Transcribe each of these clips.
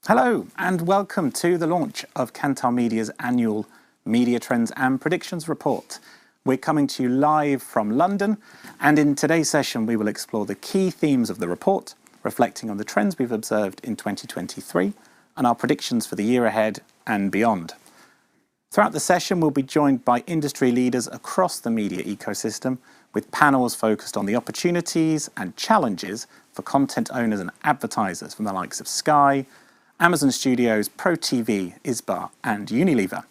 Hello and welcome to the launch of Kantar Media's annual Media Trends and Predictions report. We're coming to you live from London, and in today's session we will explore the key themes of the report, reflecting on the trends we've observed in 2023 and our predictions for the year ahead and beyond. Throughout the session we'll be joined by industry leaders across the media ecosystem, with panels focused on the opportunities and challenges for content owners and advertisers from the likes of Sky, Amazon Studios, ProTV, ISBA and Unilever.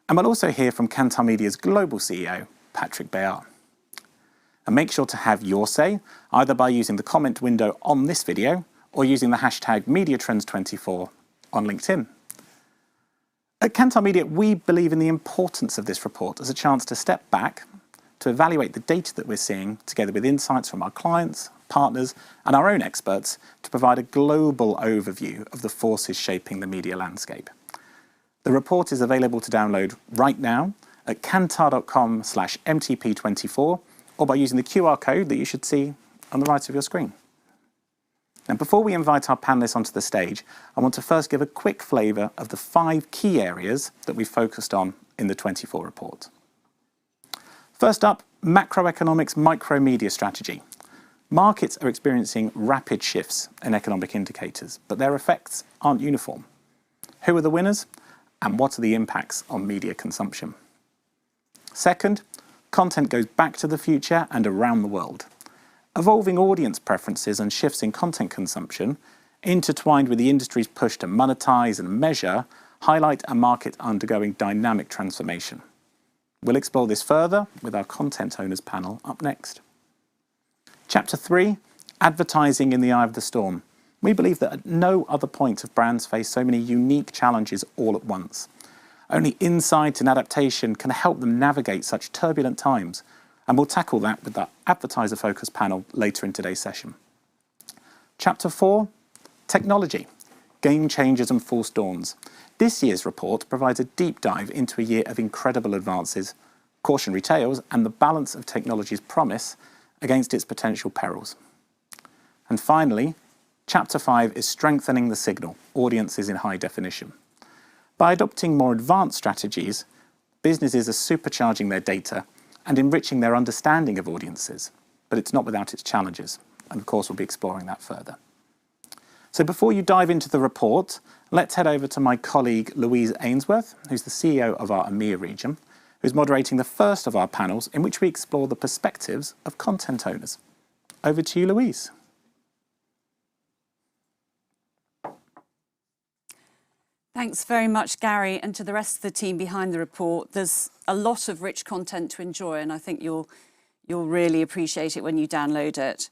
And we'll also hear from Kantar Media's global CEO, Patrick Béhar. And make sure to have your say, either by using the comment window on this video or using the hashtag MediaTrends24 on LinkedIn. At Kantar Media, we believe in the importance of this report as a chance to step back, to evaluate the data that we're seeing, together with insights from our clients, partners and our own experts, to provide a global overview of the forces shaping the media landscape. The report is available to download right now at kantar.com/MTP24 or by using the QR code that you should see on the right of your screen. Now, before we invite our panellists onto the stage, I want to first give a quick flavour of the 5 key areas that we focused on in the 24 report. First up, macroeconomics micromedia strategy. Markets are experiencing rapid shifts in economic indicators, but their effects aren't uniform. Who are the winners, and what are the impacts on media consumption? Second, content goes back to the future and around the world. Evolving audience preferences and shifts in content consumption, intertwined with the industry's push to monetize and measure, highlight a market undergoing dynamic transformation. We'll explore this further with our content owners panel up next. Chapter 3, Advertising in the Eye of the Storm. We believe that at no other point have brands faced so many unique challenges all at once. Only insight and adaptation can help them navigate such turbulent times, and we'll tackle that with the advertiser-focused panel later in today's session. Chapter 4, Technology, Game Changers and False Dawns. This year's report provides a deep dive into a year of incredible advances, cautionary tales, and the balance of technology's promise against its potential perils. And finally, Chapter 5 is Strengthening the Signal, Audiences in High Definition. By adopting more advanced strategies, businesses are supercharging their data and enriching their understanding of audiences, but it's not without its challenges, and of course we'll be exploring that further. So before you dive into the report, let's head over to my colleague Louise Ainsworth, who's the CEO of our EMEA region, who's moderating the first of our panels in which we explore the perspectives of content owners. Over to you, Louise. Thanks very much, Gary, and to the rest of the team behind the report. There's a lot of rich content to enjoy, and I think you'll really appreciate it when you download it.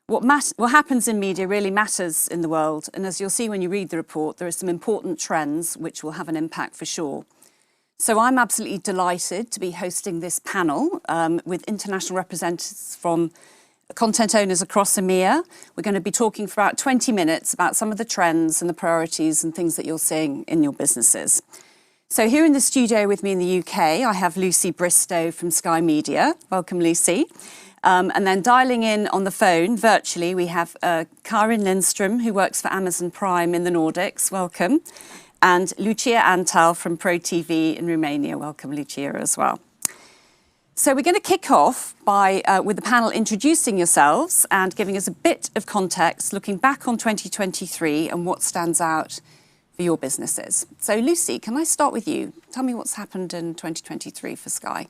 What happens in media really matters in the world, and as you'll see when you read the report, there are some important trends which will have an impact for sure. So I'm absolutely delighted to be hosting this panel with international representatives from content owners across EMEA. We're going to be talking for about 20 minutes about some of the trends and the priorities and things that you're seeing in your businesses. So here in the studio with me in the UK, I have Lucy Bristow from Sky Media. Welcome, Lucy. And then dialing in on the phone virtually, we have Karin Lindström, who works for Amazon Prime in the Nordics. Welcome. And Lucia Antal from ProTV in Romania. Welcome, Lucia, as well. So we're going to kick off with the panel introducing yourselves and giving us a bit of context, looking back on 2023 and what stands out for your businesses. So Lucy, can I start with you? Tell me what's happened in 2023 for Sky.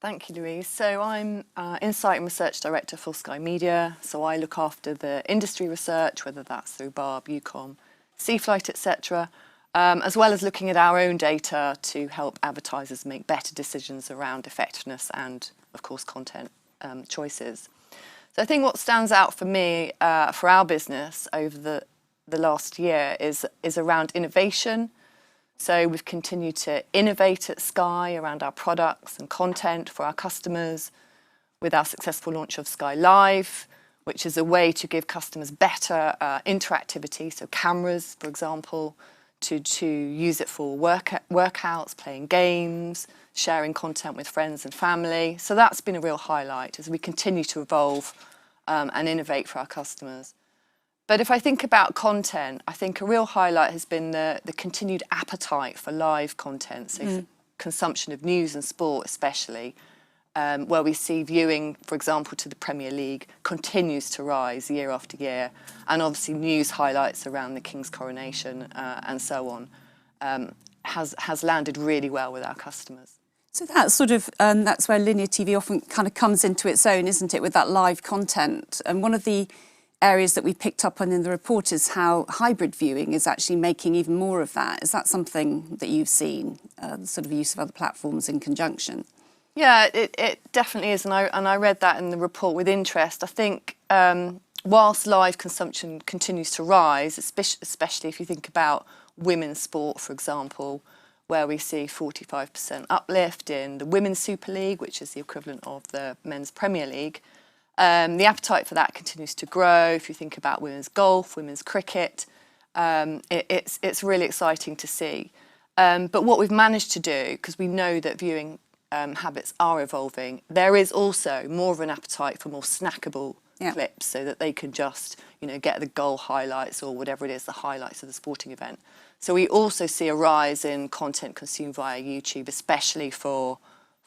Thank you, Louise. So I'm Insight and Research Director for Sky Media. So I look after the industry research, whether that's through Barb, UCOM, C-Flight, etc., as well as looking at our own data to help advertisers make better decisions around effectiveness and, of course, content choices. So I think what stands out for me, for our business over the last year is around innovation. So we've continued to innovate at Sky around our products and content for our customers with our successful launch of Sky Live, which is a way to give customers better interactivity, so cameras, for example, to use it for workouts, playing games, sharing content with friends and family. So that's been a real highlight as we continue to evolve and innovate for our customers. But if I think about content, I think a real highlight has been the continued appetite for live content, so for consumption of news and sport especially, where we see viewing, for example, to the Premier League continues to rise year after year, and obviously news highlights around the King's coronation and so on has landed really well with our customers. So that's sort of, that's where linear TV often kind of comes into its own, isn't it, with that live content? And one of the areas that we picked up on in the report is how hybrid viewing is actually making even more of that. Is that something that you've seen, the sort of use of other platforms in conjunction? Yeah, it definitely is, and I read that in the report with interest. I think whilst live consumption continues to rise, especially if you think about women's sport, for example, where we see 45% uplift in the Women's Super League, which is the equivalent of the Men's Premier League. The appetite for that continues to grow. If you think about women's golf, women's cricket, it's really exciting to see. But what we've managed to do, because we know that viewing habits are evolving, there is also more of an appetite for more snackable clips, so that they can just, get the goal highlights or whatever it is, the highlights of the sporting event. So we also see a rise in content consumed via YouTube, especially for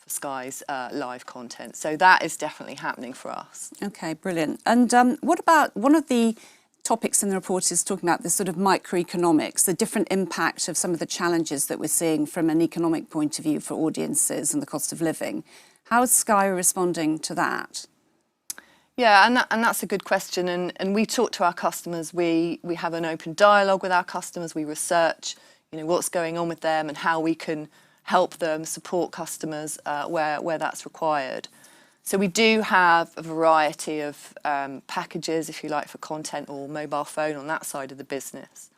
Sky's live content. So that is definitely happening for us. Okay, brilliant. And what about one of the topics in the report is talking about this sort of microeconomics, the different impact of some of the challenges that we're seeing from an economic point of view for audiences and the cost of living. How is Sky responding to that? Yeah, and that's a good question. And we talk to our customers. We have an open dialogue with our customers. We research, what's going on with them and how we can help them support customers where that's required. So we do have a variety of packages, if you like, for content or mobile phone on that side of the business.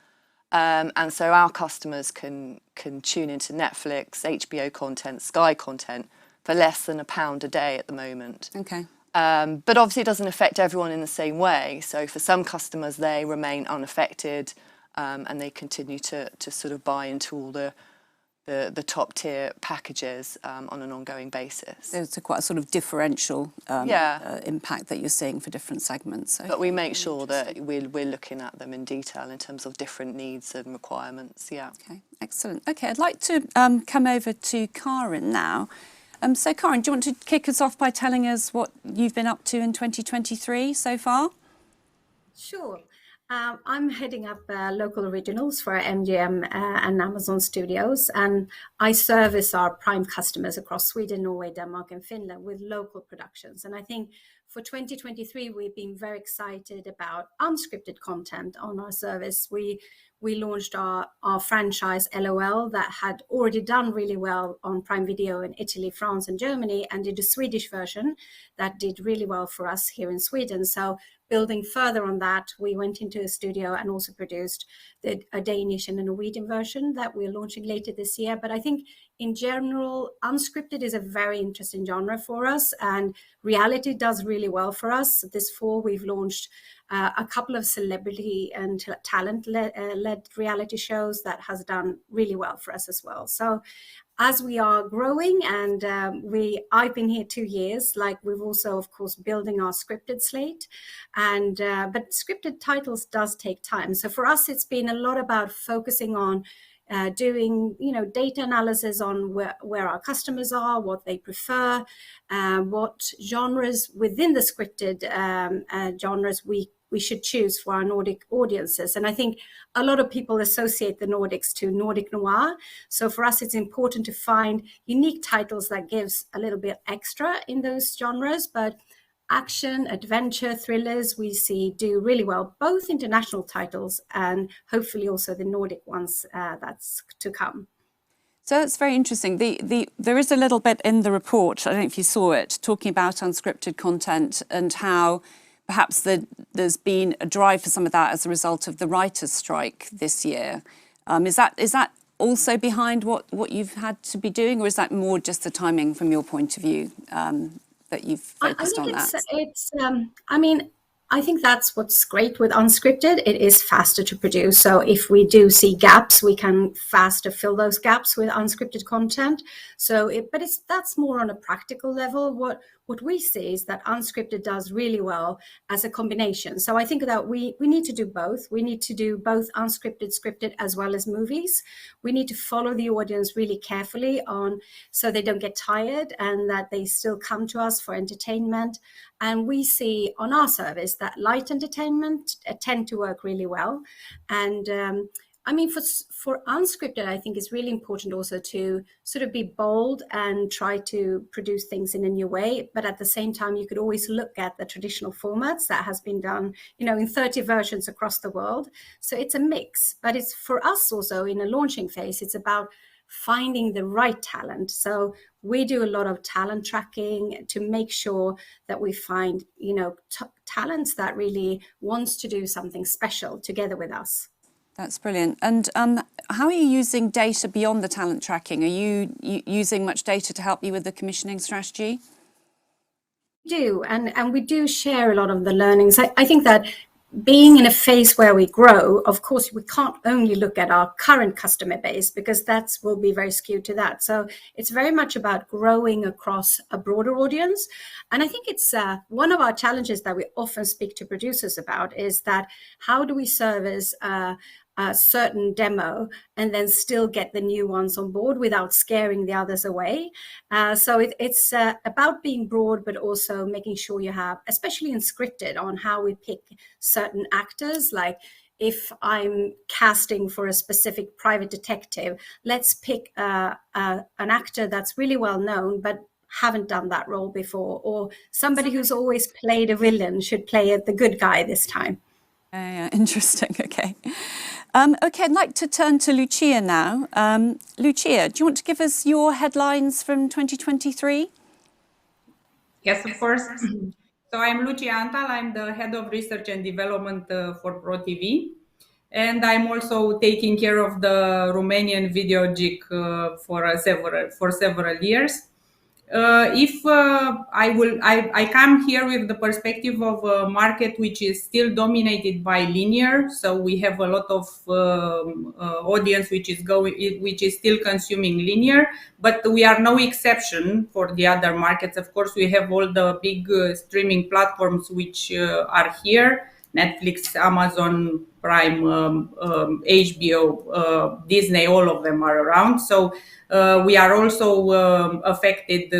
And so our customers can tune into Netflix, HBO content, Sky content for less than £1 a day at the moment. Okay. But obviously it doesn't affect everyone in the same way. So for some customers, they remain unaffected and they continue to sort of buy into all the top tier packages on an ongoing basis. There's quite a sort of differential impact that you're seeing for different segments. Okay. But we make sure that we're looking at them in detail in terms of different needs and requirements, Okay, excellent. Okay, I'd like to come over to Karen now. So Karen, do you want to kick us off by telling us what you've been up to in 2023 so far? Sure. I'm heading up local originals for MGM and Amazon Studios, and I service our prime customers across Sweden, Norway, Denmark and Finland with local productions. And I think for 2023, we've been very excited about unscripted content on our service. We launched our franchise LOL that had already done really well on Prime Video in Italy, France and Germany, and did a Swedish version that did really well for us here in Sweden. So building further on that, we went into a studio and also produced a Danish and a Norwegian version that we're launching later this year. But I think in general, unscripted is a very interesting genre for us, and reality does really well for us. This fall, we've launched a couple of celebrity and talent-led reality shows that has done really well for us as well. So as we are growing, and I've been here 2 years, we've also, of course, building our scripted slate, and but scripted titles does take time. So for us, it's been a lot about focusing on doing, data analysis on where our customers are, what they prefer, what genres within the scripted genres we should choose for our Nordic audiences. And I think a lot of people associate the Nordics to Nordic noir. So for us, it's important to find unique titles that gives a little bit extra in those genres. But action, adventure, thrillers, we see do really well, both international titles and hopefully also the Nordic ones that's to come. So that's very interesting. There is a little bit in the report, I don't know if you saw it, talking about unscripted content and how perhaps there's been a drive for some of that as a result of the writers' strike this year. Is that also behind what you've had to be doing, or is that more just the timing from your point of view that you've focused on that? I think that's what's great with unscripted. It is faster to produce. So if we do see gaps, we can faster fill those gaps with unscripted content. So, that's more on a practical level. what we see is that unscripted does really well as a combination. So I think that we need to do both. We need to do both unscripted, scripted, as well as movies. We need to follow the audience really carefully so they don't get tired and that they still come to us for entertainment. And we see on our service that light entertainment tend to work really well. And I mean, for unscripted, I think it's really important also to sort of be bold and try to produce things in a new way. But at the same time, you could always look at the traditional formats that has been done, in 30 versions across the world. So it's a mix. But it's for us also in a launching phase, it's about finding the right talent. So we do a lot of talent tracking to make sure that we find, talents that really wants to do something special together with us. That's brilliant. And how are you using data beyond the talent tracking? Are you using much data to help you with the commissioning strategy? We do, and we do share a lot of the learnings. I think that being in a phase where we grow, of course, we can't only look at our current customer base because that will be very skewed to that. So it's very much about growing across a broader audience. And I think it's one of our challenges that we often speak to producers about is that how do we service a certain demo and then still get the new ones on board without scaring the others away. So it's about being broad, but also making sure you have, especially in scripted, on how we pick certain actors. Like if I'm casting for a specific private detective, let's pick an actor that's really well known, but haven't done that role before, or somebody who's always played a villain should play the good guy this time. Interesting. Okay. Okay, I'd like to turn to Lucia now. Lucia, do you want to give us your headlines from 2023? Yes, of course. So I'm Lucia Antal. I'm the head of research and development for ProTV. And I'm also taking care of the Romanian video jig for several years. I come here with the perspective of a market which is still dominated by linear, so we have a lot of audience which is still consuming linear, but we are no exception for the other markets. Of course, we have all the big streaming platforms which are here: Netflix, Amazon Prime, HBO, Disney. All of them are around. So we are also affected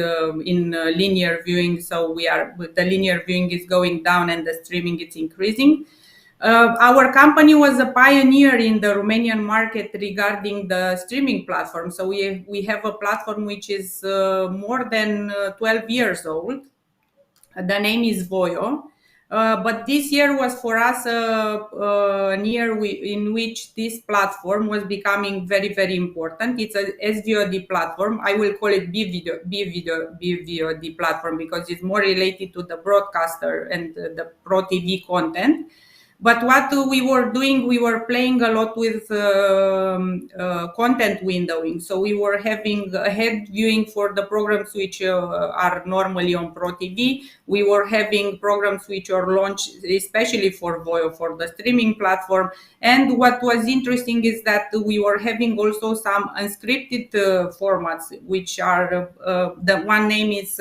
in linear viewing. So the linear viewing is going down and the streaming is increasing. Our company was a pioneer in the Romanian market regarding the streaming platform. So we have a platform which is more than 12 years old. The name is Voio. But this year was for us a year in which this platform was becoming very, very important. It's a SVOD platform. I will call it BVOD platform because it's more related to the broadcaster and the ProTV content. But what we were doing, we were playing a lot with content windowing. So we were having ahead viewing for the programs which are normally on ProTV. We were having programs which are launched especially for Voio, for the streaming platform. And what was interesting is that we were having also some unscripted formats, which are, the one name is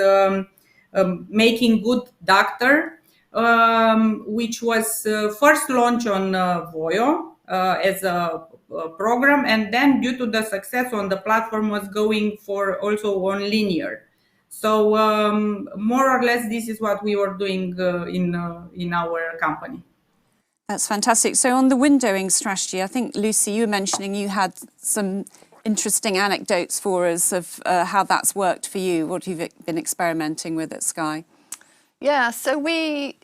Making Good Doctor, which was first launched on Voio as a program, and then due to the success on the platform was going for also on linear. So more or less this is what we were doing in our company. That's fantastic. So on the windowing strategy, I think, Lucy, you were mentioning you had some interesting anecdotes for us of how that's worked for you, what you've been experimenting with at Sky. Yeah, so we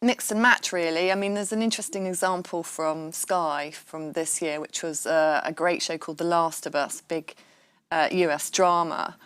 mix and match, really. I mean, there's an interesting example from Sky from this year, which was a great show called The Last of Us, big US drama.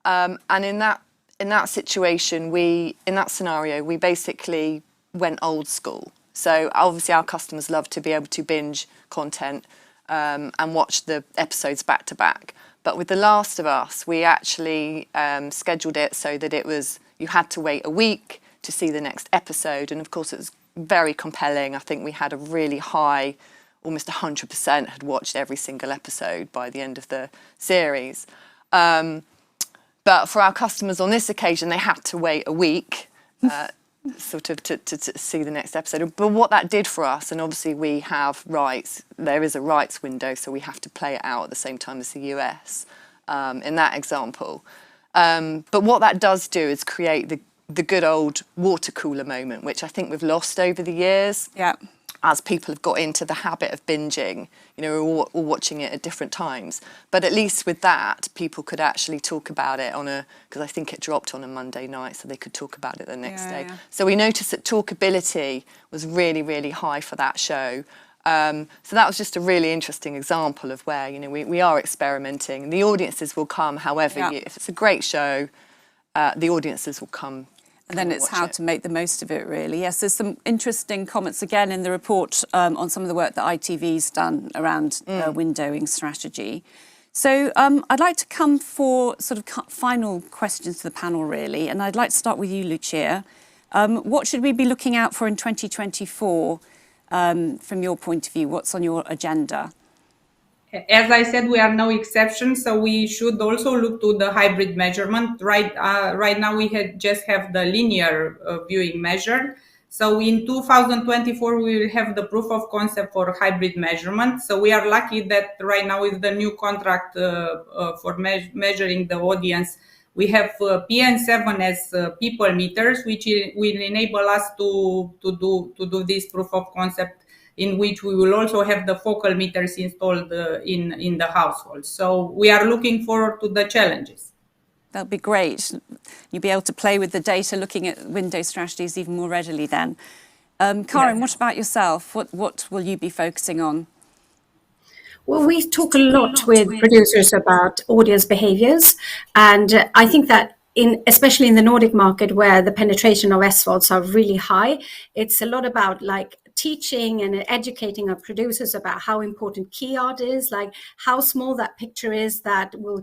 And in that situation, in that scenario, we basically went old school. So obviously our customers love to be able to binge content and watch the episodes back to back. But with The Last of Us, we actually scheduled it so that you had to wait a week to see the next episode. And of course, it was very compelling. I think we had a really high, almost 100% had watched every single episode by the end of the series. But for our customers on this occasion, they had to wait a week sort of to see the next episode. But what that did for us, and obviously we have rights, there is a rights window, so we have to play it out at the same time as the US in that example. But what that does do is create the good old water cooler moment, which I think we've lost over the years. Yeah. As people have got into the habit of binging, you know, or watching it at different times. But at least with that, people could actually talk about it because I think it dropped on a Monday night, so they could talk about it the next day. Yeah. So we noticed that talkability was really, really high for that show. So that was just a really interesting example of where, you know, we are experimenting. The audiences will come, however, if it's a great show, the audiences will come. And then it's how to make the most of it, really. Yes, there's some interesting comments again in the report on some of the work that ITV's done around windowing strategy. So I'd like to come for sort of final questions to the panel, really. And I'd like to start with you, Lucia. What should we be looking out for in 2024 from your point of view? What's on your agenda? As I said, we are no exception, so we should also look to the hybrid measurement. Right now, we just have the linear viewing measured. So in 2024, we will have the proof of concept for hybrid measurement. So we are lucky that right now with the new contract for measuring the audience, we have PN7 as people meters, which will enable us to do this proof of concept, in which we will also have the focal meters installed in the household. So we are looking forward to the challenges. That'll be great. You'll be able to play with the data, looking at window strategies even more readily then. Karen, what about yourself? What will you be focusing on? Well, we talk a lot with producers about audience behaviours, and I think that especially in the Nordic market, where the penetration of SVODs are really high, it's a lot about like teaching and educating our producers about how important key art is, like how small that picture is that will,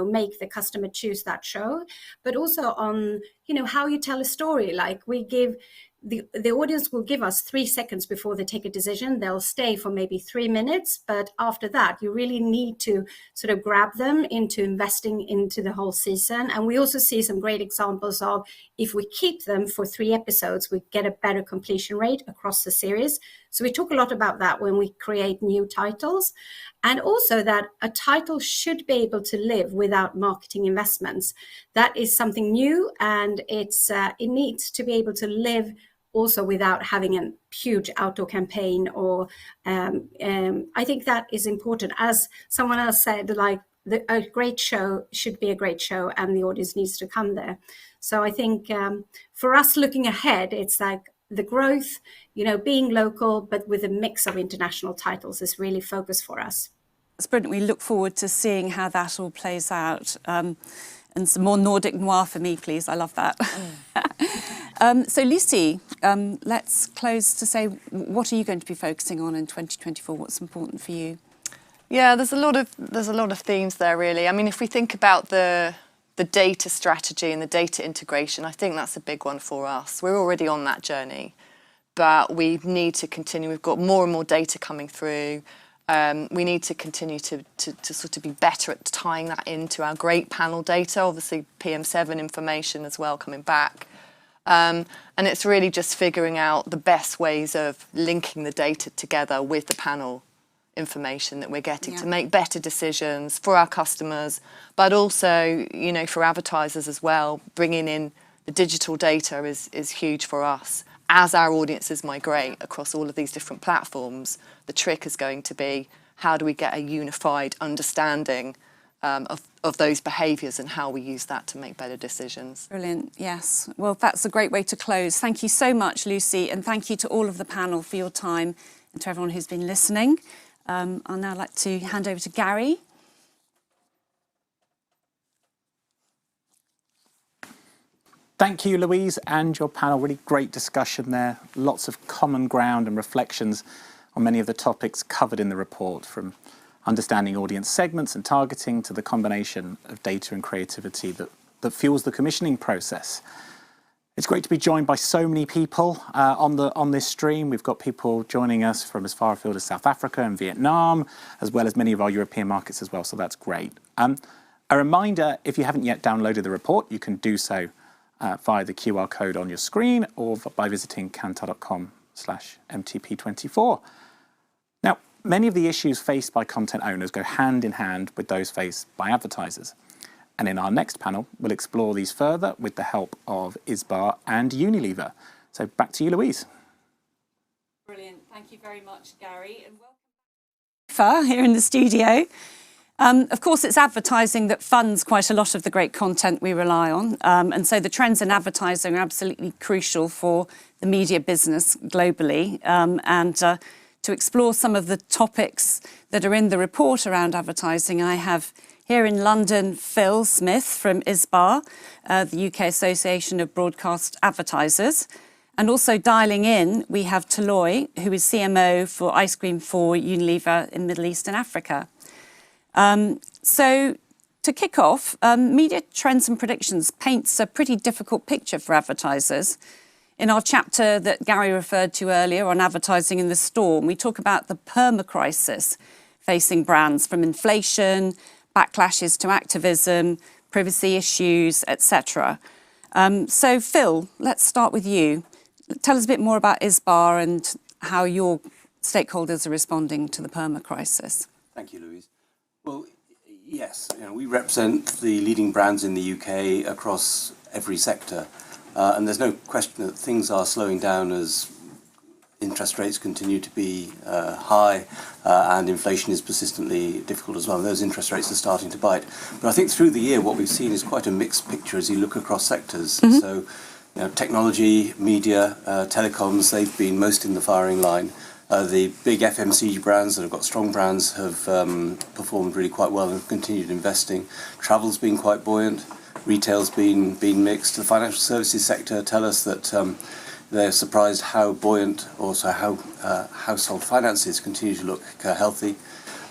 make the customer choose that show, but also on, how you tell a story. Like we give the audience will give us 3 seconds before they take a decision. They'll stay for maybe 3 minutes, but after that, you really need to sort of grab them into investing into the whole season. And we also see some great examples of if we keep them for 3 episodes, we get a better completion rate across the series. So we talk a lot about that when we create new titles, and also that a title should be able to live without marketing investments. That is something new, and it needs to be able to live also without having a huge outdoor campaign or I think that is important. As someone else said, like a great show should be a great show and the audience needs to come there. So I think for us looking ahead, it's like the growth, being local, but with a mix of international titles is really focus for us. It's brilliant. We look forward to seeing how that all plays out. And some more Nordic noir for me, please. I love that. So, Lucy, let's close to say, what are you going to be focusing on in 2024? What's important for you? Yeah, there's a lot of themes there, really. I mean, if we think about the data strategy and the data integration, I think that's a big one for us. We're already on that journey, but we need to continue. We've got more and more data coming through. We need to continue to sort of be better at tying that into our great panel data, obviously PM7 information as well coming back. And it's really just figuring out the best ways of linking the data together with the panel information that we're getting to make better decisions for our customers, but also, for advertisers as well. Bringing in the digital data is huge for us. As our audiences migrate across all of these different platforms, the trick is going to be, how do we get a unified understanding of those behaviours and how we use that to make better decisions. Brilliant, yes. Well, that's a great way to close. Thank you so much, Lucy, and thank you to all of the panel for your time and to everyone who's been listening. I'll now like to hand over to Gary. Thank you, Louise, and your panel. Really great discussion there. Lots of common ground and reflections on many of the topics covered in the report, from understanding audience segments and targeting to the combination of data and creativity that fuels the commissioning process. It's great to be joined by so many people on this stream. We've got people joining us from as far afield as South Africa and Vietnam, as well as many of our European markets as well, so that's great. A reminder, if you haven't yet downloaded the report, you can do so via the QR code on your screen or by visiting kantar.com/mtp24. Now, many of the issues faced by content owners go hand in hand with those faced by advertisers. And in our next panel, we'll explore these further with the help of ISBA and Unilever. So back to you, Louise. Brilliant. Thank you very much, Gary. And welcome here in the studio. Of course, it's advertising that funds quite a lot of the great content we rely on. And so the trends in advertising are absolutely crucial for the media business globally. To explore some of the topics that are in the report around advertising, I have here in London Phil Smith from ISBA, the UK Association of Broadcast Advertisers. And also dialing in, we have Taloy, who is CMO for ice cream for Unilever in Middle East and Africa. So to kick off, Media Trends and Predictions paints a pretty difficult picture for advertisers. In our chapter that Gary referred to earlier on advertising in the storm, we talk about the perma-crisis facing brands, from inflation, backlashes to activism, privacy issues, etc. So Phil, let's start with you. Tell us a bit more about ISBA and how your stakeholders are responding to the perma-crisis. Thank you, Louise. Well, yes, we represent the leading brands in the UK across every sector, and there's no question that things are slowing down as interest rates continue to be high and inflation is persistently difficult as well. And those interest rates are starting to bite. But I think through the year what we've seen is quite a mixed picture as you look across sectors. Mm-hmm. So technology, media, telecoms, they've been most in the firing line. The big FMCG brands that have got strong brands have performed really quite well and have continued investing. Travel's been quite buoyant. Retail's been mixed. The financial services sector tell us that they're surprised how buoyant, also how household finances continue to look healthy.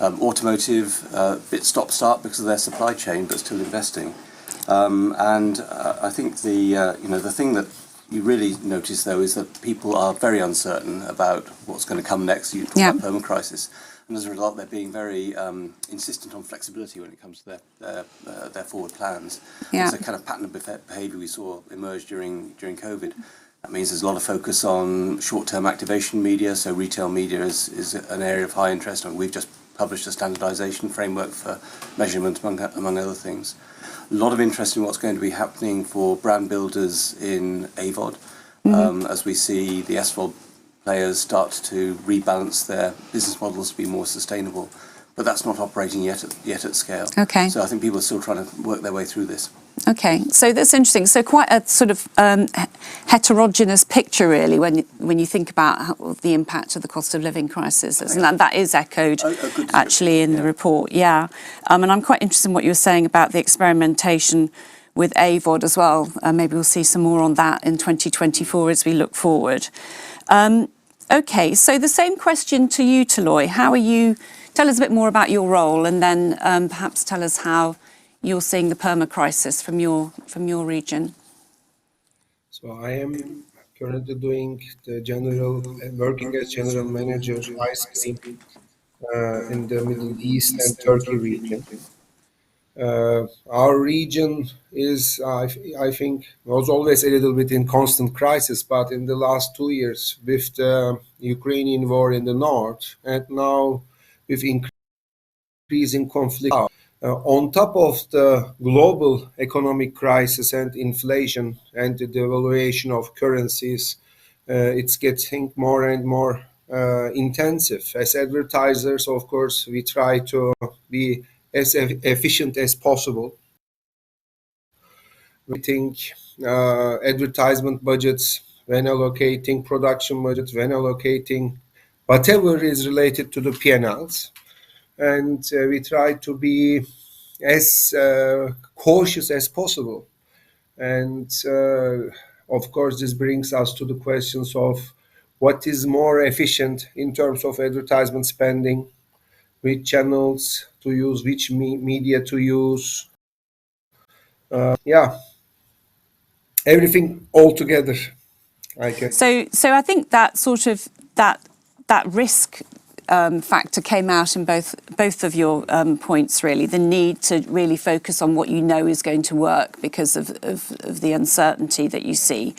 Automotive, bit stop-start because of their supply chain, but still investing. I think the thing that you really notice, though, is that people are very uncertain about what's going to come next. You talk about perma-crisis. And as a result, they're being very insistent on flexibility when it comes to their forward plans. Yeah. It's a kind of pattern of behaviour we saw emerge during COVID. That means there's a lot of focus on short-term activation media, so retail media is an area of high interest, and we've just published a standardisation framework for measurement, among other things. A lot of interest in what's going to be happening for brand builders in AVOD, as we see the SVOD players start to rebalance their business models to be more sustainable. But that's not operating yet at scale. Okay. So I think people are still trying to work their way through this. Okay, so that's interesting. So quite a sort of heterogeneous picture, really, when you think about the impact of the cost of living crisis, and that is echoed actually in the report. Yeah, and I'm quite interested in what you were saying about the experimentation with AVOD as well. Maybe we'll see some more on that in 2024 as we look forward. Okay, so the same question to you, Taloy. How are you? Tell us a bit more about your role, and then perhaps tell us how you're seeing the perma-crisis from your region. So I am currently working as general manager ice cream in the Middle East and Turkey region. Our region is, I think, was always a little bit in constant crisis, but in the last 2 years, with the Ukrainian war in the north, and now with increasing conflict, on top of the global economic crisis and inflation and the devaluation of currencies, it's getting more and more intensive. As advertisers, of course, we try to be as efficient as possible. We think advertisement budgets, when allocating production budgets, when allocating whatever is related to the P&Ls. And we try to be as cautious as possible. And of course, this brings us to the questions of what is more efficient in terms of advertisement spending, which channels to use, which media to use. Everything all together, I guess. So I think that sort of that risk factor came out in both of your points, really. The need to really focus on what you know is going to work because of the uncertainty that you see.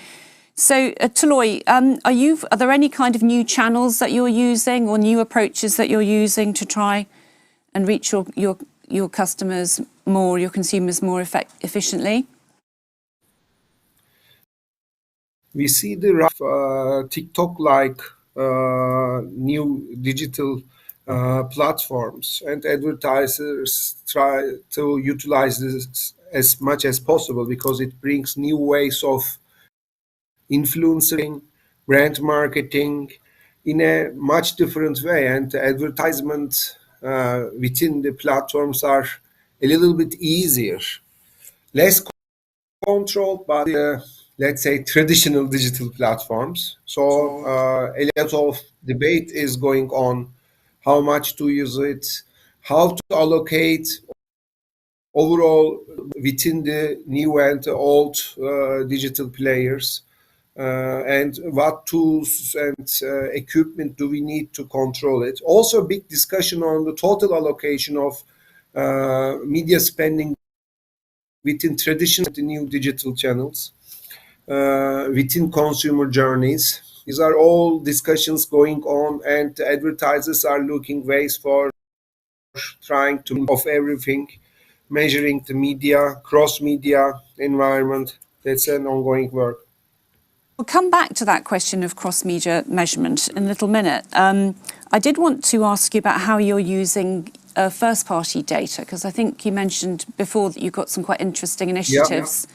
So, Toloi, are there any kind of new channels that you're using or new approaches that you're using to try and reach your customers more, your consumers more efficiently? We see the rise of TikTok-like new digital platforms, and advertisers try to utilize this as much as possible because it brings new ways of influencing, brand marketing in a much different way, and the advertisements within the platforms are a little bit easier, less controlled by let's say traditional digital platforms. So a lot of debate is going on how much to use it, how to allocate overall within the new and old digital players, and what tools and equipment do we need to control it. Also, a big discussion on the total allocation of media spending within traditional and new digital channels, within consumer journeys. These are all discussions going on, and advertisers are looking ways for trying to of everything, measuring the media, cross-media environment. That's an ongoing work. We'll come back to that question of cross-media measurement in a little minute. I did want to ask you about how you're using first-party data, because I think you mentioned before that you've got some quite interesting initiatives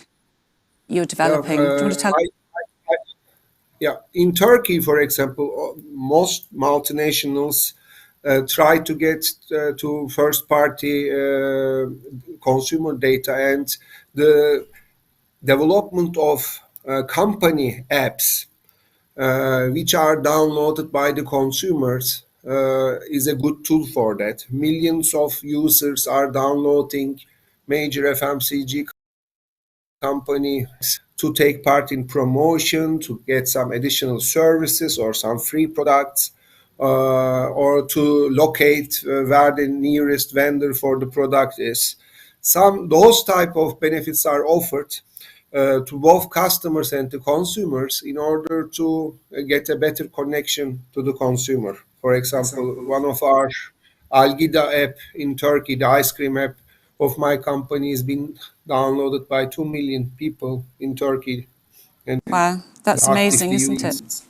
you're developing. Do you want to tell us? In Turkey, for example, most multinationals try to get to first-party consumer data, and the development of company apps, which are downloaded by the consumers, is a good tool for that. Millions of users are downloading major FMCG companies to take part in promotion, to get some additional services or some free products, or to locate where the nearest vendor for the product is. Those type of benefits are offered to both customers and to consumers in order to get a better connection to the consumer. For example, one of our Algida app in Turkey, the ice cream app of my company, has been downloaded by 2 million people in Turkey. And wow, that's amazing, isn't it? So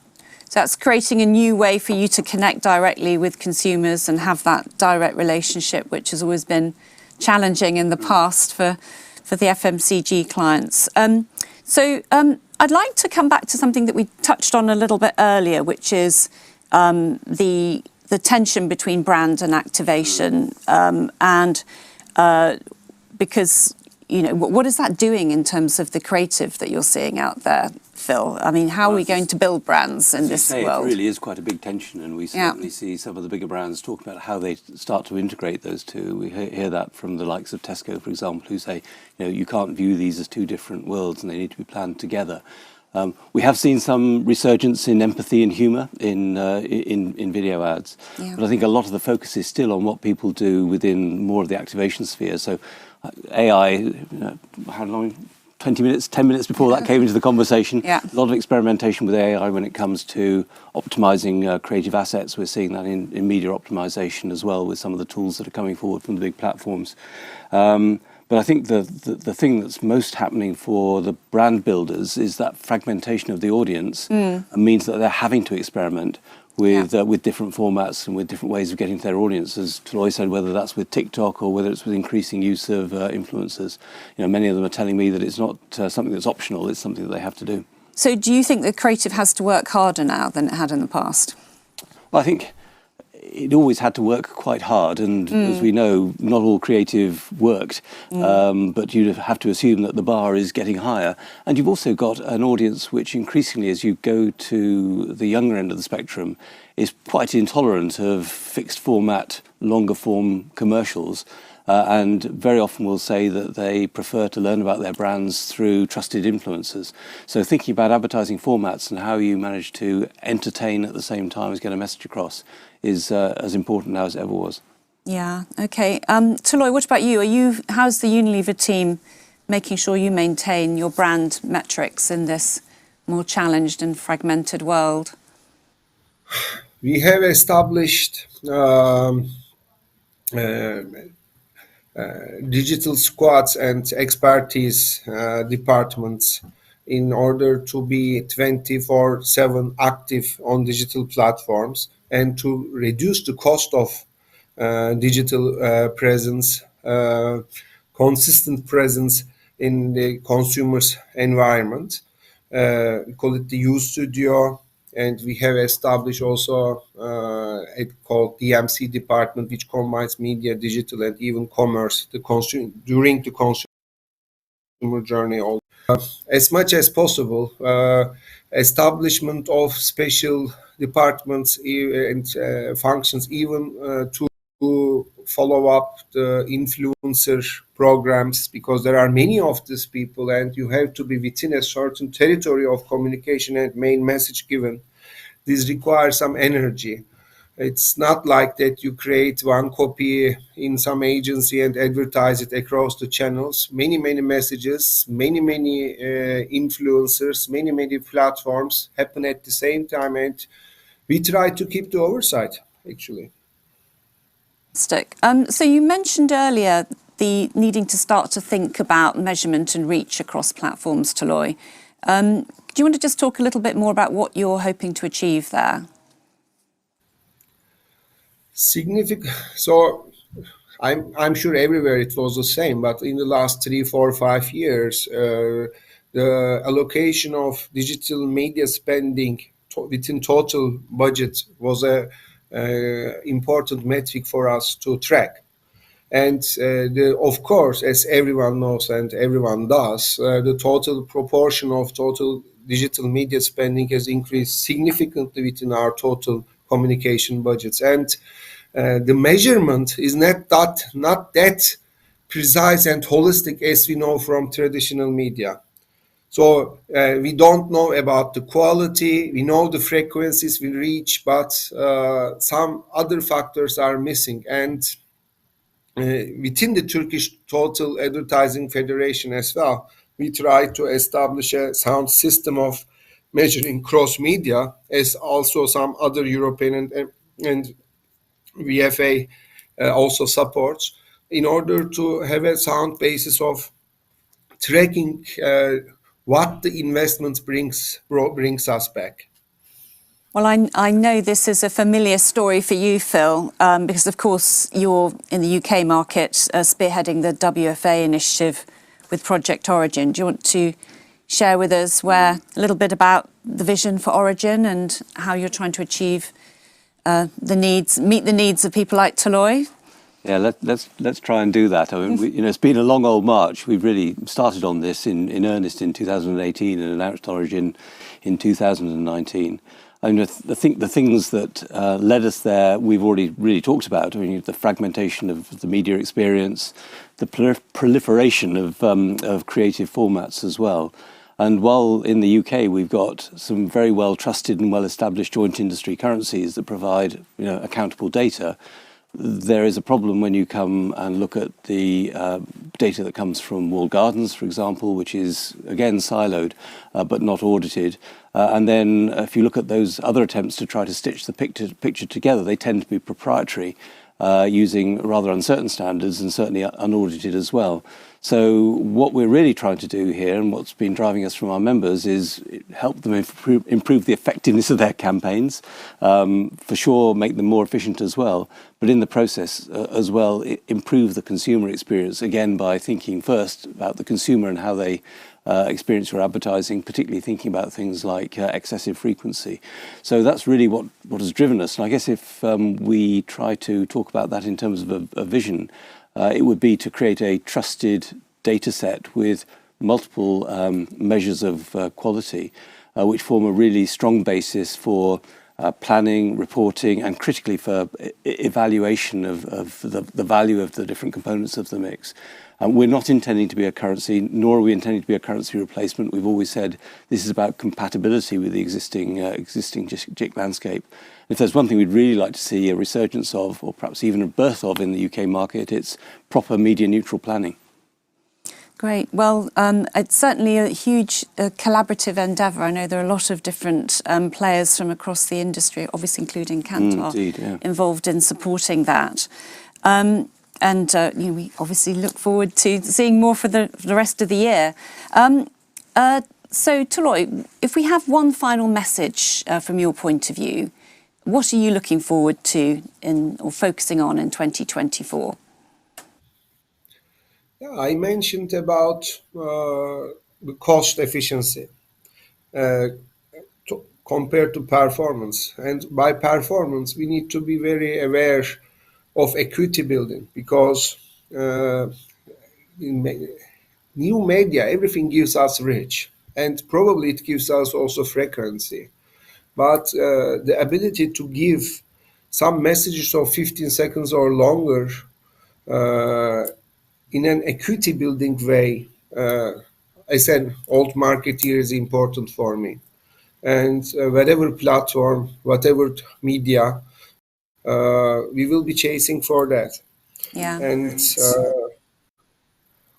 that's creating a new way for you to connect directly with consumers and have that direct relationship, which has always been challenging in the past for the FMCG clients. I'd like to come back to something that we touched on a little bit earlier, which is the tension between brand and activation, because, you know, what is that doing in terms of the creative that you're seeing out there, Phil? I mean, how are we going to build brands in this world? It really is quite a big tension, and we certainly see some of the bigger brands talk about how they start to integrate those two. We hear that from the likes of Tesco, for example, who say, you know, you can't view these as two different worlds and they need to be planned together. We have seen some resurgence in empathy and humour in video ads, but I think a lot of the focus is still on what people do within more of the activation sphere. So AI, how long? 20 minutes, 10 minutes before that came into the conversation. A lot of experimentation with AI when it comes to optimising creative assets. We're seeing that in media optimisation as well with some of the tools that are coming forward from the big platforms. But I think the thing that's most happening for the brand builders is that fragmentation of the audience means that they're having to experiment with different formats and with different ways of getting to their audience. As Toloi said, whether that's with TikTok or whether it's with increasing use of influencers, you know, many of them are telling me that it's not something that's optional; it's something that they have to do. So, do you think that creative has to work harder now than it had in the past? Well, I think it always had to work quite hard, and as we know, not all creative worked, but you'd have to assume that the bar is getting higher. And you've also got an audience which increasingly, as you go to the younger end of the spectrum, is quite intolerant of fixed format, longer form commercials. and very often will say that they prefer to learn about their brands through trusted influencers. So thinking about advertising formats and how you manage to entertain at the same time as get a message across is as important now as it ever was. Yeah, okay. Toloi, what about you? How's the Unilever team making sure you maintain your brand metrics in this more challenged and fragmented world? We have established digital squads and expertise departments in order to be 24/7 active on digital platforms and to reduce the cost of digital presence, consistent presence in the consumer's environment. We call it the U Studio, and we have established also it called DMC department, which combines media, digital, and even commerce during the consumer journey. As much as possible, establishment of special departments and functions, even to follow up the influencer programs, because there are many of these people and you have to be within a certain territory of communication and main message given. This requires some energy. It's not like that you create one copy in some agency and advertise it across the channels. Many messages, many influencers, many platforms happen at the same time, and we try to keep the oversight, actually. So you mentioned earlier the needing to start to think about measurement and reach across platforms, Toloi. Do you want to just talk a little bit more about what you're hoping to achieve there? Significant. So I'm sure everywhere it was the same, but in the last 3, 4, 5 years, the allocation of digital media spending within total budget was a important metric for us to track. And of course, as everyone knows and everyone does, the total proportion of total digital media spending has increased significantly within our total communication budgets. And the measurement is not that precise and holistic as we know from traditional media. So we don't know about the quality, we know the frequencies we reach, but some other factors are missing. And within the Turkish Total Advertising Federation as well, we try to establish a sound system of measuring cross-media, as also some other European and VFA also supports, in order to have a sound basis of tracking what the investment brings us back. Well, I know this is a familiar story for you, Phil, because of course you're in the UK market spearheading the WFA initiative with Project Origin. Do you want to share with us a little bit about the vision for Origin and how you're trying to achieve meet the needs of people like Toloi? Yeah, let's try and do that. I mean, it's been a long old march. We've really started on this in earnest in 2018 and announced Origin in 2019. I mean, I think the things that led us there, we've already really talked about. I mean, the fragmentation of the media experience, the proliferation of creative formats as well. And while in the UK we've got some very well trusted and well established joint industry currencies that provide accountable data, there is a problem when you come and look at the data that comes from walled gardens, for example, which is again siloed but not audited. And then if you look at those other attempts to try to stitch the picture together, they tend to be proprietary, using rather uncertain standards and certainly unaudited as well. So what we're really trying to do here, and what's been driving us from our members, is help them improve the effectiveness of their campaigns, for sure make them more efficient as well, but in the process as well improve the consumer experience, again by thinking first about the consumer and how they experience your advertising, particularly thinking about things like excessive frequency. So that's really what has driven us. And I guess if we try to talk about that in terms of a vision, it would be to create a trusted data set with multiple measures of quality, which form a really strong basis for planning, reporting, and critically for evaluation of the value of the different components of the mix. We're not intending to be a currency, nor are we intending to be a currency replacement. We've always said this is about compatibility with the existing JIC landscape. If there's one thing we'd really like to see a resurgence of, or perhaps even a birth of in the UK market, it's proper media neutral planning. Great. Well, it's certainly a huge collaborative endeavour. I know there are a lot of different players from across the industry, obviously including Kantar, Indeed, yeah. involved in supporting that. We obviously look forward to seeing more for the rest of the year. So, Toloi, if we have one final message from your point of view, what are you looking forward to or focusing on in 2024? Yeah, I mentioned about the cost efficiency compared to performance. And by performance, we need to be very aware of equity building, because in new media, everything gives us reach, and probably it gives us also frequency. But the ability to give some messages of 15 seconds or longer in an equity building way, as an old marketeer, is important for me. And whatever platform, whatever media, we will be chasing for that. Yeah. And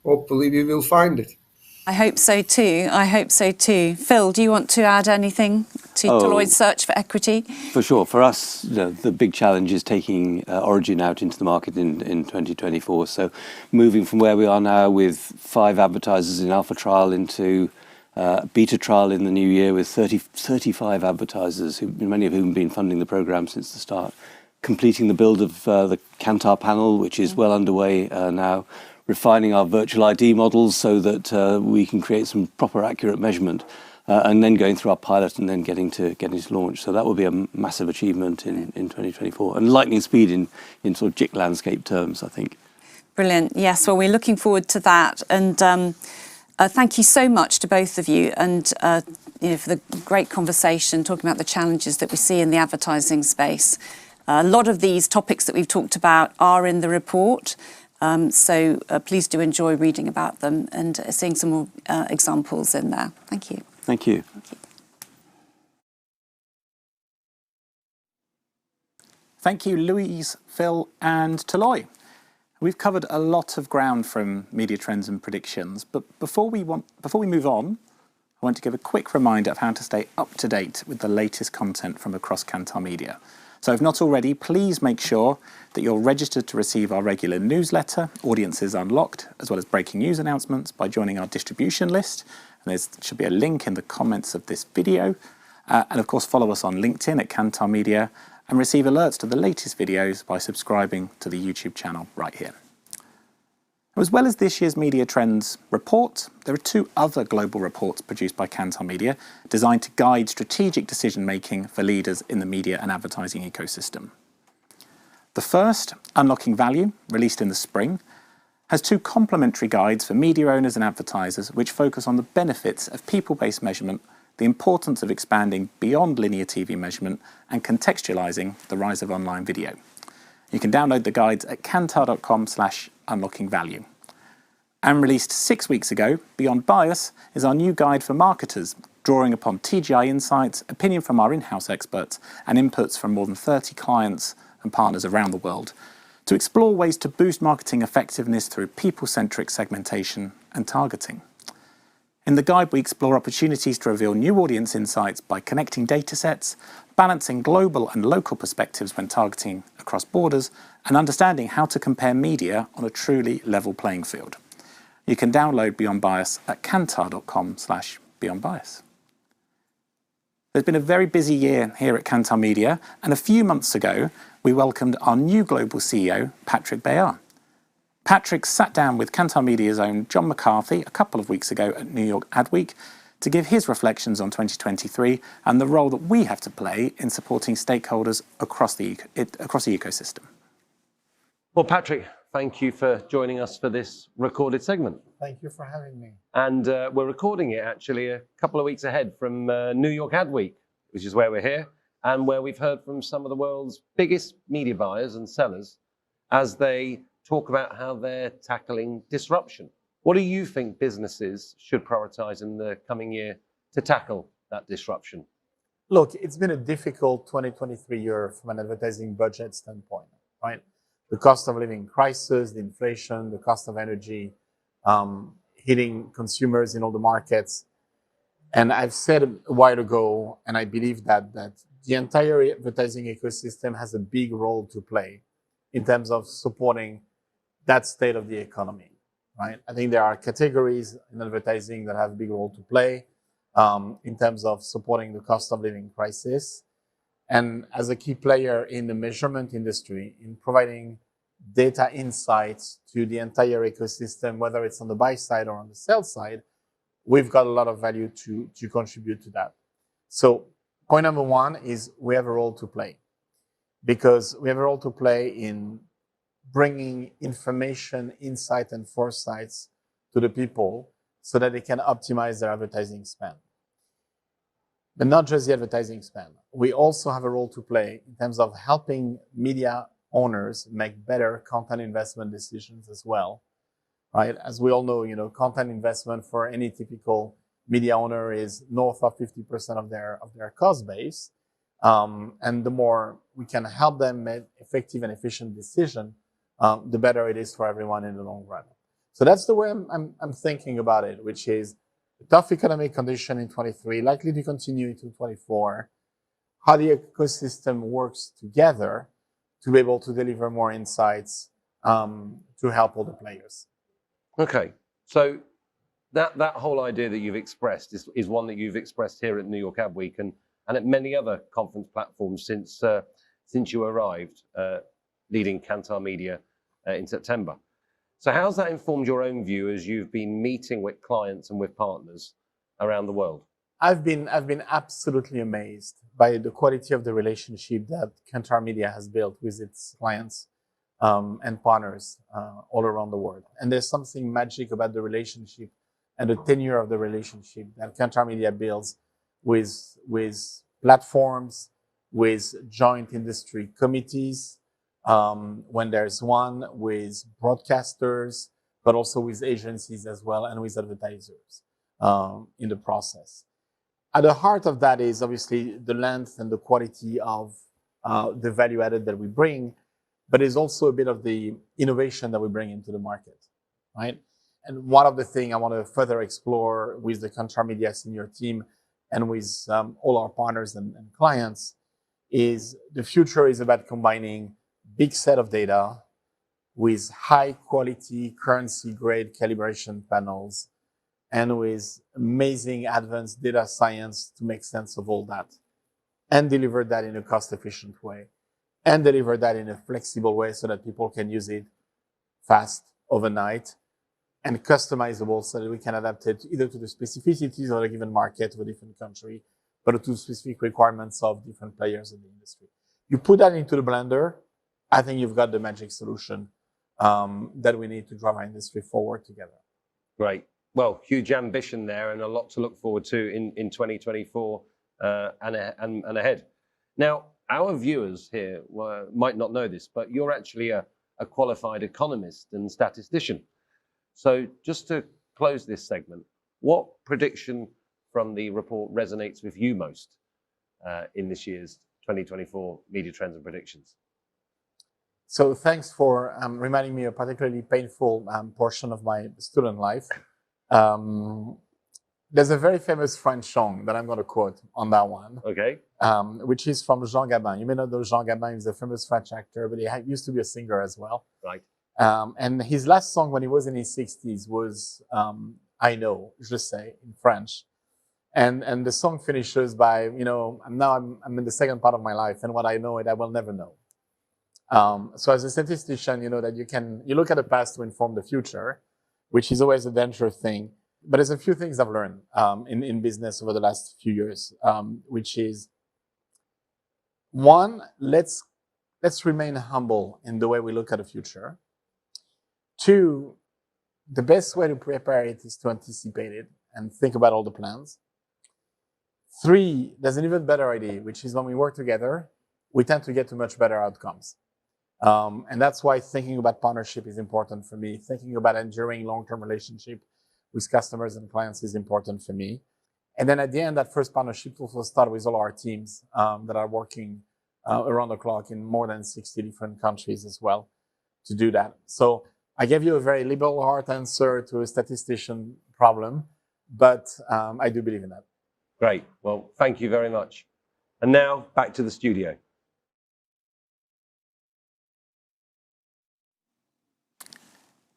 hopefully we will find it. I hope so too. I hope so too. Phil, do you want to add anything to Toloi's search for equity? For sure. For us, the big challenge is taking Origin out into the market in 2024. So moving from where we are now with 5 advertisers in alpha trial into beta trial in the new year with 35 advertisers, many of whom have been funding the programme since the start. Completing the build of the Kantar panel, which is well underway now. Refining our virtual ID models so that we can create some proper accurate measurement, and then going through our pilot and then getting to launch. So that will be a massive achievement in 2024, and lightning speed in sort of JIC landscape terms, I think. Brilliant. Yes, well, we're looking forward to that. And thank you so much to both of you, and for the great conversation, talking about the challenges that we see in the advertising space. A lot of these topics that we've talked about are in the report. So please do enjoy reading about them and seeing some more examples in there. Thank you. Thank you. Thank you. Thank you, Louise, Phil and Toloi. We've covered a lot of ground from media trends and predictions, but before we move on, I want to give a quick reminder of how to stay up to date with the latest content from across Kantar Media. So if not already, please make sure that you're registered to receive our regular newsletter, Audiences Unlocked, as well as breaking news announcements by joining our distribution list. And there should be a link in the comments of this video. And of course, follow us on LinkedIn at Kantar Media and receive alerts to the latest videos by subscribing to the YouTube channel right here. As well as this year's Media Trends report, there are 2 other global reports produced by Kantar Media designed to guide strategic decision-making for leaders in the media and advertising ecosystem. The first, Unlocking Value, released in the spring, has 2 complementary guides for media owners and advertisers which focus on the benefits of people-based measurement, the importance of expanding beyond linear TV measurement, and contextualising the rise of online video. You can download the guides at kantar.com/unlockingvalue. And released 6 weeks ago, Beyond Bias is our new guide for marketers, drawing upon TGI insights, opinion from our in-house experts, and inputs from more than 30 clients and partners around the world to explore ways to boost marketing effectiveness through people-centric segmentation and targeting. In the guide, we explore opportunities to reveal new audience insights by connecting datasets, balancing global and local perspectives when targeting across borders, and understanding how to compare media on a truly level playing field. You can download Beyond Bias at kantar.com/beyondbias. There's been a very busy year here at Kantar Media, and a few months ago, we welcomed our new global CEO, Patrick Béhar. Patrick sat down with Kantar Media's own John McCarthy a couple of weeks ago at New York Ad Week to give his reflections on 2023 and the role that we have to play in supporting stakeholders across the ecosystem. Well, Patrick, thank you for joining us for this recorded segment. Thank you for having me. And we're recording it actually a couple of weeks ahead from New York Ad Week, which is where we're here. and where we've heard from some of the world's biggest media buyers and sellers as they talk about how they're tackling disruption. What do you think businesses should prioritize in the coming year to tackle that disruption? Look, it's been a difficult 2023 year from an advertising budget standpoint, right? The cost of living crisis, the inflation, the cost of energy, hitting consumers in all the markets. And I've said a while ago, and I believe that the entire advertising ecosystem has a big role to play in terms of supporting that state of the economy, right? I think there are categories in advertising that have a big role to play in terms of supporting the cost of living crisis. And as a key player in the measurement industry, in providing data insights to the entire ecosystem, whether it's on the buy side or on the sell side, we've got a lot of value to contribute to that. So point number one is we have a role to play, because we have a role to play in bringing information, insight, and foresights to the people so that they can optimize their advertising spend. But not just the advertising spend. We also have a role to play in terms of helping media owners make better content investment decisions as well, right? As we all know, content investment for any typical media owner is north of 50% of their cost base. And the more we can help them make effective and efficient decisions, the better it is for everyone in the long run. So that's the way I'm thinking about it, which is a tough economic condition in 23, likely to continue into 24, how the ecosystem works together to be able to deliver more insights to help all the players. Okay, so that whole idea that you've expressed is one that you've expressed here at New York Ad Week and at many other conference platforms since you arrived leading Kantar Media in September. So how's that informed your own view as you've been meeting with clients and with partners around the world? I've been absolutely amazed by the quality of the relationship that Kantar Media has built with its clients and partners all around the world. And there's something magic about the relationship and the tenure of the relationship that Kantar Media builds with platforms, with joint industry committees, when there's one, with broadcasters, but also with agencies as well, and with advertisers in the process. At the heart of that is obviously the length and the quality of the value added that we bring, but it's also a bit of the innovation that we bring into the market, right? And one of the things I want to further explore with the Kantar Media senior team and with all our partners and clients is the future is about combining big set of data with high quality currency grade calibration panels and with amazing advanced data science to make sense of all that and deliver that in a cost efficient way and deliver that in a flexible way so that people can use it fast overnight and customizable so that we can adapt it either to the specificities of a given market or a different country, but to specific requirements of different players in the industry. You put that into the blender, I think you've got the magic solution that we need to drive our industry forward together. Great. Well, huge ambition there and a lot to look forward to in 2024 and ahead. Now, our viewers here might not know this, but you're actually a qualified economist and statistician. So just to close this segment, what prediction from the report resonates with you most in this year's 2024 Media Trends and Predictions? So thanks for reminding me of a particularly painful portion of my student life. There's a very famous French song that I'm going to quote on that one. Okay. Which is from Jean Gabin. You may know Jean Gabin is a famous French actor, but he used to be a singer as well. Right. And his last song when he was in his 60s was I Know, je sais, in French. And the song finishes by, I'm in the second part of my life, and what I know, I will never know. So as a statistician, you know that you look at the past to inform the future, which is always a dangerous thing. But there's a few things I've learned in business over the last few years, which is one, let's remain humble in the way we look at the future. Two, the best way to prepare it is to anticipate it and think about all the plans. 3, there's an even better idea, which is when we work together, we tend to get to much better outcomes. And that's why thinking about partnership is important for me. Thinking about enduring long-term relationship with customers and clients is important for me. And then at the end, that first partnership will also start with all our teams that are working around the clock in more than 60 different countries as well to do that. So I gave you a very liberal art answer to a statistician problem, but I do believe in that. Great. Well, thank you very much. And now back to the studio.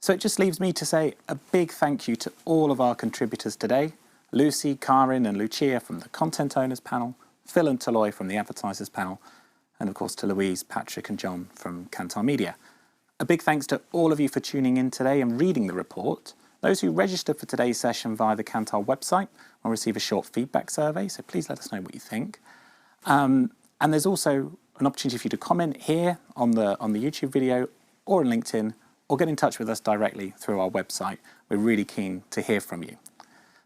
So it just leaves me to say a big thank you to all of our contributors today. Lucy, Karin and Lucia from the Content Owners panel, Phil and Taloy from the Advertisers panel, and of course to Louise, Patrick and John from Kantar Media. A big thanks to all of you for tuning in today and reading the report. Those who registered for today's session via the Kantar website will receive a short feedback survey, so please let us know what you think. And there's also an opportunity for you to comment here on the YouTube video or on LinkedIn, or get in touch with us directly through our website. We're really keen to hear from you.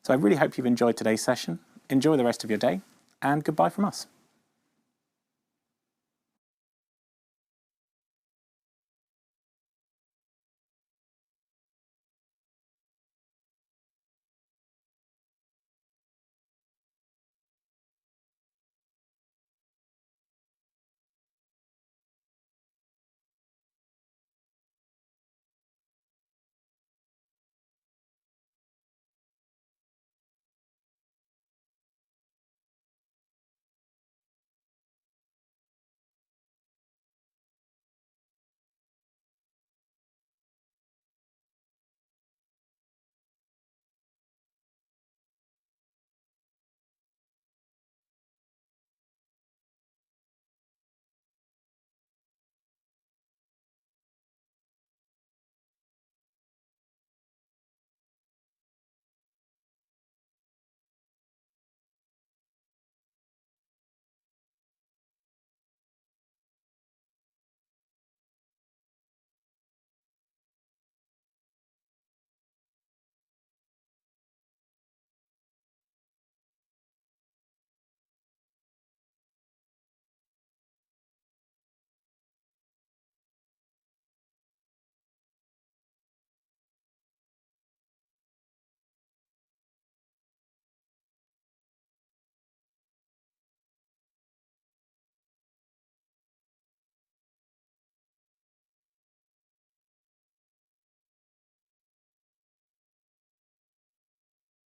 So I really hope you've enjoyed today's session. Enjoy the rest of your day, and goodbye from us.